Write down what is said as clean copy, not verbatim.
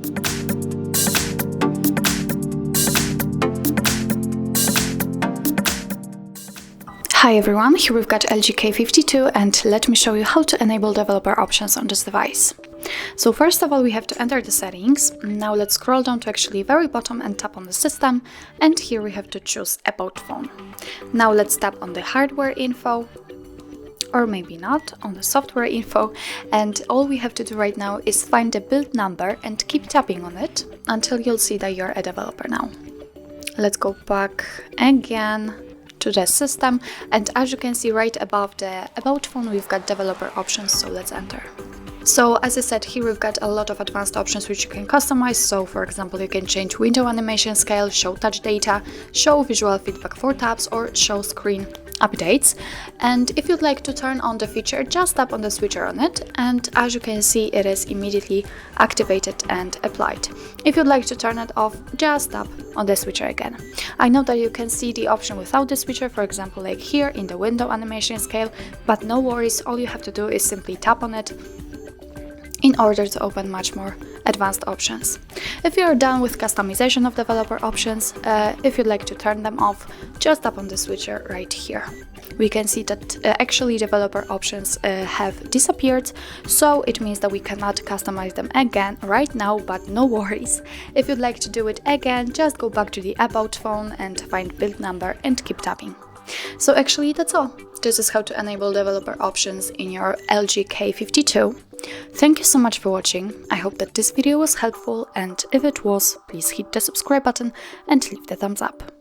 Hi everyone, here we've got LG K52 and let me show you how to enable developer options on this device. So first of all, we have to enter the settings. Now let's scroll down to actually very bottom and tap on the system, and here we have to choose about phone. Now let's tap on the hardware info, or maybe not, on the software info, and all we have to do right now is find the build number and keep tapping on it until you'll see that you're a developer now. Let's go back again to the system, and as you can see right above the about phone we've got developer options, so let's enter. So as I said, here we've got a lot of advanced options which you can customize. So for example, you can change window animation scale, show touch data, show visual feedback for tabs, or show screen updates. And if you'd like to turn on the feature, just tap on the switcher on it, and as you can see, it is immediately activated and applied. If you'd like to turn it off, just tap on the switcher again. I know that you can see the option without the switcher, for example like here in the window animation scale, but no worries, all you have to do is simply tap on it in order to open much more advanced options. If you are done with customization of developer options, if you'd like to turn them off, just tap on the switcher right here. We can see that actually developer options have disappeared, so it means that we cannot customize them again right now, but no worries. If you'd like to do it again, just go back to the about phone and find build number and keep tapping. So actually that's all. This is how to enable developer options in your LG K52. Thank you so much for watching. I hope that this video was helpful, and if it was, please hit the subscribe button and leave the thumbs up.